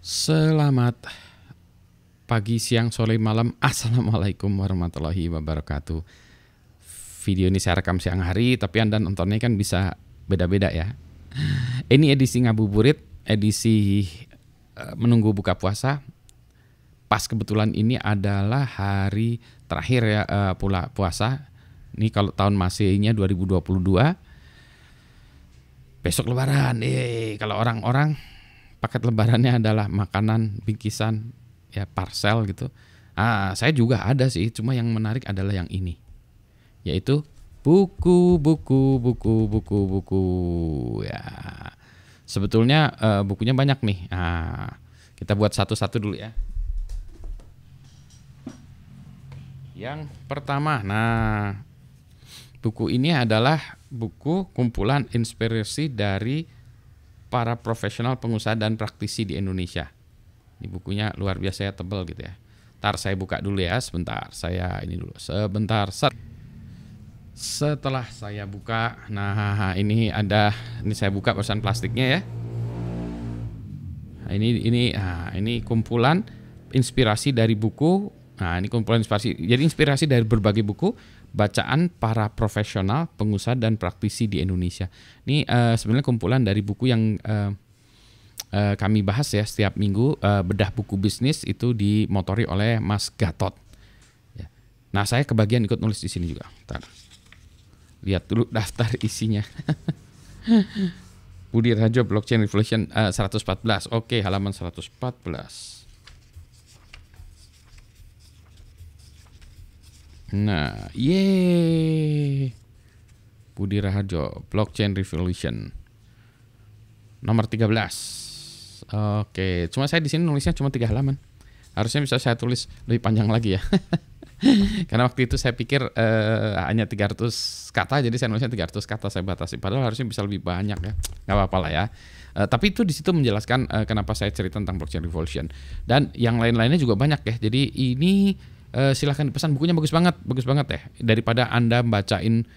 Selamat pagi, siang, sore, malam. Assalamualaikum warahmatullahi wabarakatuh. Video ini saya rekam siang hari, tapi Anda nontonnya kan bisa beda-beda ya. Ini edisi ngabuburit, edisi menunggu buka puasa. Pas kebetulan ini adalah hari terakhir ya pula puasa. Ini kalau tahun Masehnya 2022. Besok lebaran. Kalau orang-orang paket lebarannya adalah makanan bingkisan ya, parcel gitu. Saya juga ada sih, cuma yang menarik adalah yang ini, yaitu buku ya. Sebetulnya bukunya banyak nih. Kita buat satu-satu dulu ya. Yang pertama, buku ini adalah buku kumpulan inspirasi dari para profesional pengusaha dan praktisi di Indonesia. Ini bukunya luar biasa ya, tebal gitu ya. Ntar saya buka dulu ya, sebentar. Saya ini dulu, sebentar. Setelah saya buka, ini saya buka pesan plastiknya ya. Ini kumpulan inspirasi dari buku. Ini kumpulan inspirasi. Jadi inspirasi dari berbagai buku bacaan para profesional, pengusaha dan praktisi di Indonesia. Ini sebenarnya kumpulan dari buku yang kami bahas ya setiap minggu. Bedah buku bisnis itu dimotori oleh Mas Gatot. Ya. Nah, saya kebagian ikut nulis di sini juga. Ntar. Lihat dulu daftar isinya. Budi Rajo Blockchain Revolution 114. Oke, halaman 114. Nah, Budi Raharjo, Blockchain Revolution. Nomor 13. Oke, cuma saya di sini nulisnya cuma 3 halaman. Harusnya bisa saya tulis lebih panjang lagi ya. Karena waktu itu saya pikir hanya 300 kata, jadi saya nulisnya 300 kata, saya batasi. Padahal harusnya bisa lebih banyak ya. Nggak apa-apa lah ya. Tapi itu di situ menjelaskan kenapa saya cerita tentang Blockchain Revolution. Dan yang lain-lainnya juga banyak ya. Jadi ini silahkan dipesan, bukunya bagus banget ya. Daripada Anda bacain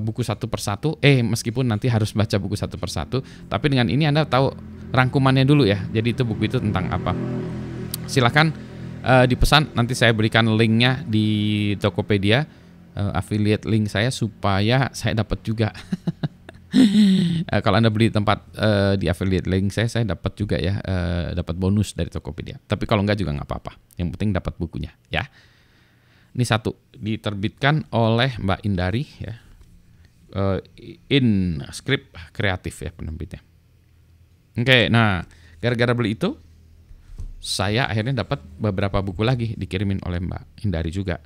buku satu persatu, meskipun nanti harus baca buku satu persatu, tapi dengan ini Anda tahu rangkumannya dulu ya. Jadi itu buku itu tentang apa. Silahkan dipesan, nanti saya berikan linknya di Tokopedia, affiliate link saya supaya saya dapat juga. Kalau Anda beli tempat di affiliate link saya dapat juga ya, dapat bonus dari Tokopedia. Tapi kalau enggak juga nggak apa-apa. Yang penting dapat bukunya ya. Ini satu, diterbitkan oleh Mbak Indari ya. InScript Kreatif ya penerbitnya. Oke, nah gara-gara beli itu saya akhirnya dapat beberapa buku lagi dikirimin oleh Mbak Indari juga.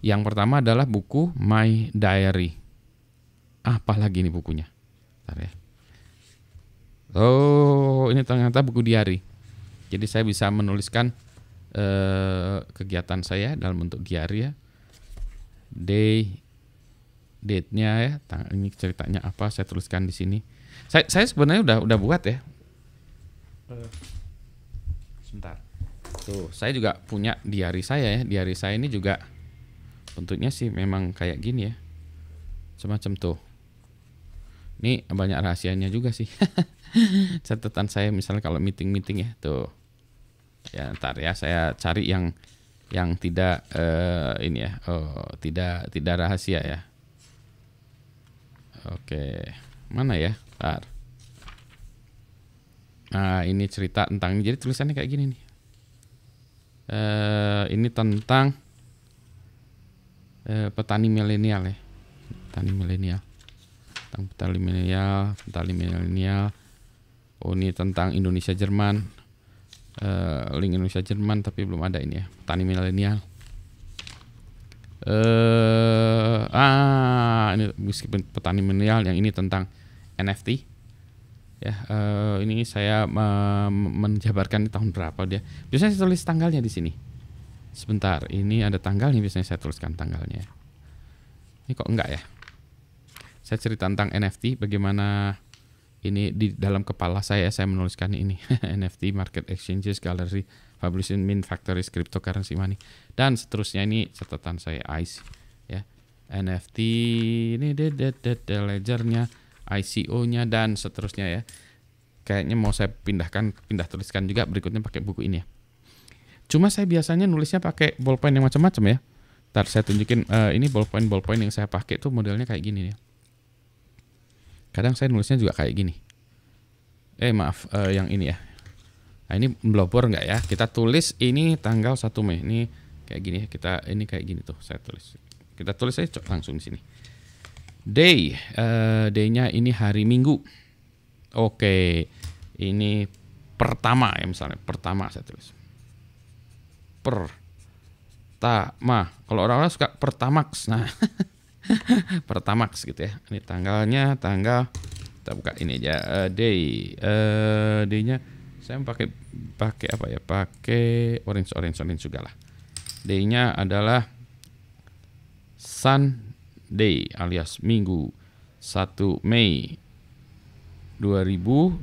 Yang pertama adalah buku My Diary. Apa lagi nih bukunya? Bentar ya. Oh, ini ternyata buku diary. Jadi saya bisa menuliskan kegiatan saya dalam bentuk diary ya. Date-nya ya. Ini ceritanya apa? Saya tuliskan di sini. Saya sebenarnya udah buat ya. Sebentar. Tuh, saya juga punya diary saya ya. Diary saya ini juga bentuknya sih memang kayak gini ya. Semacam tuh. Ini banyak rahasianya juga sih. Catatan saya misalnya kalau meeting ya tuh. Ya ntar ya saya cari yang tidak ini ya. Tidak rahasia ya. Oke. Mana ya? Ntar. Nah, ini cerita tentang, jadi tulisannya kayak gini nih. Ini tentang petani milenial ya. Petani milenial. Tentang petani milenial. Oh, ini tentang Indonesia Jerman. Link Indonesia Jerman tapi belum ada ini ya. Petani milenial. Ini meskipun petani milenial, yang ini tentang NFT. Ya, ini saya menjabarkan di tahun berapa dia. Biasanya saya tulis tanggalnya di sini. Sebentar, ini ada tanggalnya, biasanya saya tuliskan tanggalnya. Ini kok enggak ya? Saya cerita tentang NFT, bagaimana ini di dalam kepala saya menuliskan ini. NFT, market exchanges, gallery, publishing, mint, factories, cryptocurrency, money, dan seterusnya. Ini catatan saya, IC ya. NFT ini ledgernya, ICO-nya dan seterusnya ya. kayaknya mau saya pindah tuliskan juga berikutnya pakai buku ini ya. Cuma saya biasanya nulisnya pakai ballpoint yang macam-macam ya. Ntar saya tunjukin ini ballpoint yang saya pakai tuh modelnya kayak gini ya. Kadang saya nulisnya juga kayak gini. Maaf, yang ini ya. Nah, ini blobor nggak ya? Kita tulis ini tanggal 1 Mei. Ini kayak gini ya. Ini kayak gini tuh saya tulis. Kita tulis aja langsung di sini. Day-nya ini hari Minggu. Oke. Ini pertama ya misalnya. Pertama saya tulis. Pertama. Kalau orang-orang suka Pertamax. Nah, Pertamax gitu ya. Ini tanggalnya kita buka ini aja. Day-nya saya pakai apa ya? Pakai orange juga lah. Day-nya adalah Sunday alias Minggu 1 Mei 2022.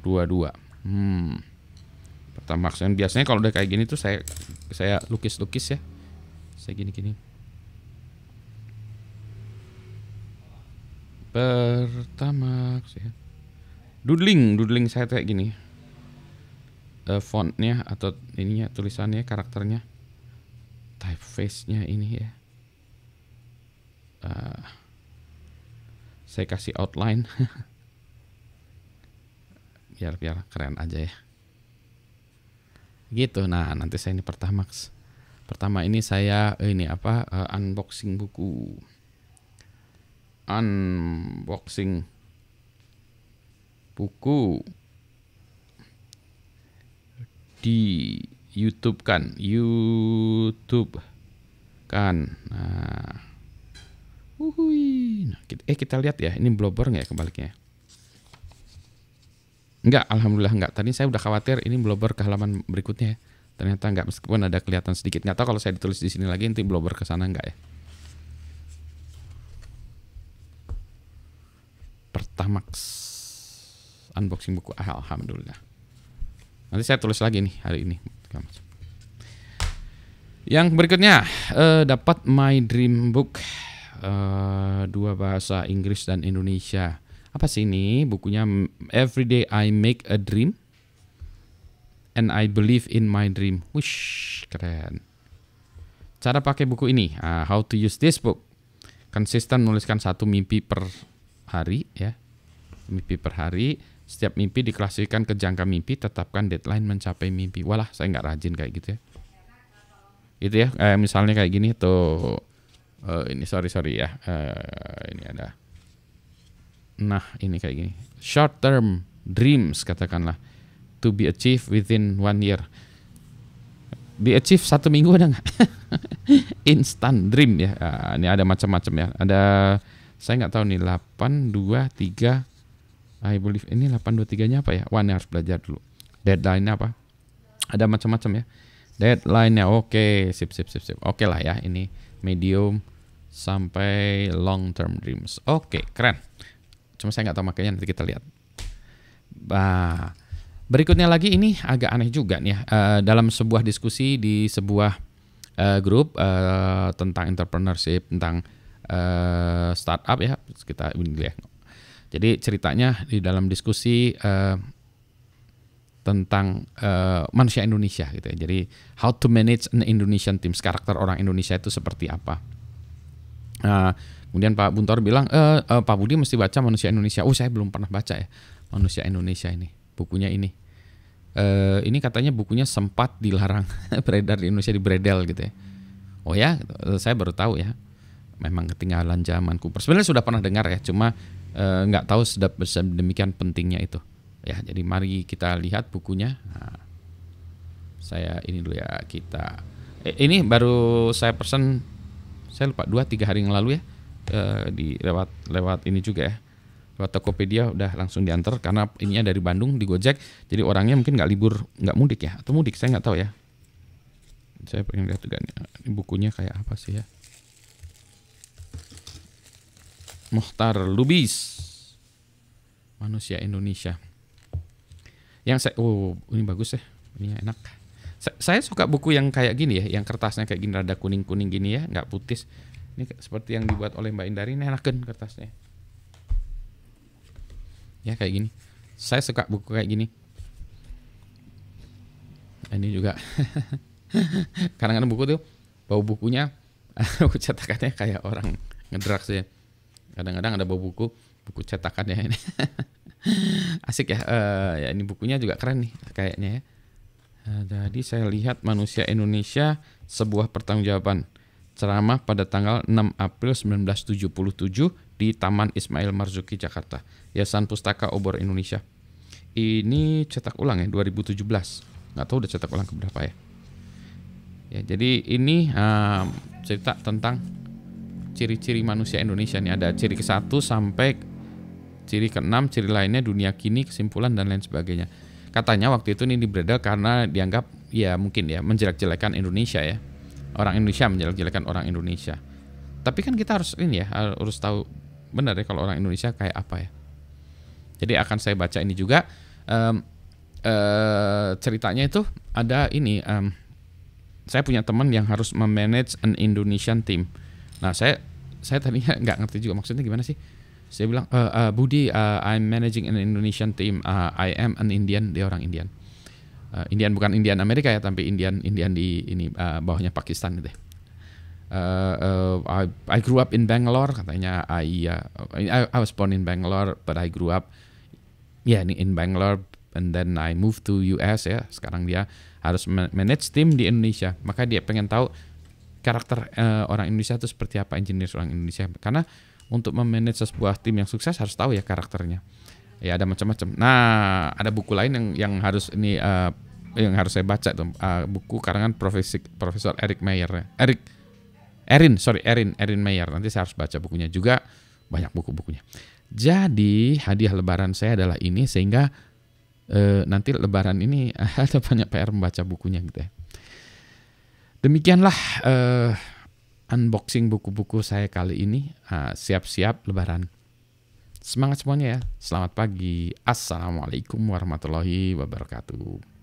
Pertama maksudnya biasanya kalau udah kayak gini tuh saya lukis-lukis ya. Saya gini-gini. Pertama ya. Doodling saya kayak gini. Fontnya atau ininya tulisannya karakternya. Typeface-nya ini ya. Saya kasih outline biar keren aja ya gitu. Nah nanti saya ini pertama ini saya unboxing buku di YouTube kan. Nah, kita lihat ya, ini blobber nggak ya kebaliknya? Enggak, alhamdulillah enggak. Tadi saya udah khawatir ini blobber ke halaman berikutnya ya. Ternyata enggak, meskipun ada kelihatan sedikit. Nggak tahu kalau saya ditulis di sini lagi nanti blobber ke sana enggak ya. Pertamax unboxing buku, alhamdulillah. Nanti saya tulis lagi nih hari ini. Yang berikutnya dapat My Dream Book. 2 bahasa Inggris dan Indonesia. Apa sih ini? Bukunya Every Day I Make a Dream and I Believe in My Dream. Wish, keren. Cara pakai buku ini, how to use this book. Konsisten menuliskan 1 mimpi per hari ya. Mimpi per hari. Setiap mimpi diklasifikasikan ke jangka mimpi, tetapkan deadline mencapai mimpi. Walah, saya nggak rajin kayak gitu ya. Itu ya, misalnya kayak gini tuh. Ini sorry ya. Ini ada. Nah, ini kayak gini. Short term dreams katakanlah to be achieved within 1 year. Be achieved 1 minggu ada nggak? Instant dream ya. Ini ada macam-macam ya. Ada saya nggak tahu nih 8, 2, 3. I believe ini 8, 2, 3-nya apa ya? Wah, ini harus belajar dulu. Deadline-nya apa? Ada macam-macam ya. Deadline-nya oke, sip. Oke lah ya, ini medium sampai long term dreams. Oke, keren. Cuma saya nggak tahu makanya, nanti kita lihat. Nah, berikutnya lagi ini agak aneh juga nih ya. Dalam sebuah diskusi di sebuah grup tentang entrepreneurship, tentang startup ya, kita lihat. Jadi ceritanya di dalam diskusi tentang manusia Indonesia gitu ya. Jadi how to manage an Indonesian teams, karakter orang Indonesia itu seperti apa. Kemudian Pak Buntor bilang, Pak Budi mesti baca Manusia Indonesia. Oh, saya belum pernah baca ya Manusia Indonesia ini, bukunya ini. Ini katanya bukunya sempat dilarang beredar di Indonesia, di Bredel gitu ya. Oh ya, saya baru tahu ya. Memang ketinggalan zaman Cooper. Sebenarnya sudah pernah dengar ya, cuma nggak tahu demikian pentingnya itu. Ya, jadi mari kita lihat bukunya. Nah, saya ini dulu ya kita. Ini baru saya pesan, saya lupa 2-3 hari yang lalu ya. Di lewat ini juga ya, lewat Tokopedia udah langsung diantar karena ininya dari Bandung di Gojek, jadi orangnya mungkin nggak mudik ya, atau mudik saya nggak tahu ya. Saya pengen lihat juga nih, ini bukunya kayak apa sih ya. Muhtar Lubis, Manusia Indonesia. Yang ini bagus ya, ini enak. Saya suka buku yang kayak gini ya, yang kertasnya kayak gini rada kuning-kuning gini ya, nggak putih. Ini seperti yang dibuat oleh Mbak Indari, ini enakan kertasnya. Ya kayak gini. Saya suka buku kayak gini. Ini juga kadang-kadang buku tuh bau bukunya buku cetakannya kayak orang ngedrugs ya. Kadang-kadang ada bau buku cetakannya ini. Asik ya. Ya ini bukunya juga keren nih kayaknya ya. Jadi saya lihat Manusia Indonesia, sebuah pertanggungjawaban. Ceramah pada tanggal 6 April 1977 di Taman Ismail Marzuki, Jakarta. Yayasan Pustaka Obor Indonesia. Ini cetak ulang ya 2017. Nggak tahu udah cetak ulang keberapa ya. Ya jadi ini cerita tentang ciri-ciri manusia Indonesia nih. Ada ciri ke-1 sampai ciri ke-6, ciri lainnya dunia kini, kesimpulan dan lain sebagainya. Katanya waktu itu ini diberedar karena dianggap ya mungkin ya menjelek-jelekan Indonesia ya. Orang Indonesia menjelek-jelekan orang Indonesia. Tapi kan kita harus ini ya, harus tahu benar ya kalau orang Indonesia kayak apa ya. Jadi akan saya baca ini juga. Ceritanya itu ada ini. Saya punya teman yang harus memanage an Indonesian team. Nah saya tadinya nggak ngerti juga maksudnya gimana sih. Saya bilang, Budi, I'm managing an Indonesian team. I am an Indian, dia orang Indian. Indian bukan Indian Amerika ya, tapi Indian di ini bawahnya Pakistan gitu. I grew up in Bangalore, katanya. I was born in Bangalore, but I grew up in Bangalore, and then I moved to US ya. Sekarang dia harus manage tim di Indonesia. Maka dia pengen tahu karakter orang Indonesia itu seperti apa, engineer orang Indonesia. Karena untuk memanage sebuah tim yang sukses harus tahu ya karakternya. Ya ada macam-macam. Nah, ada buku lain yang harus ini yang harus saya baca tuh, buku karangan Profesor Erin Meyer. Nanti saya harus baca bukunya juga, banyak buku-bukunya. Jadi hadiah lebaran saya adalah ini, sehingga nanti lebaran ini ada banyak PR membaca bukunya gitu ya. Demikianlah unboxing buku-buku saya kali ini. Siap-siap lebaran. Semangat semuanya ya. Selamat pagi. Assalamualaikum warahmatullahi wabarakatuh.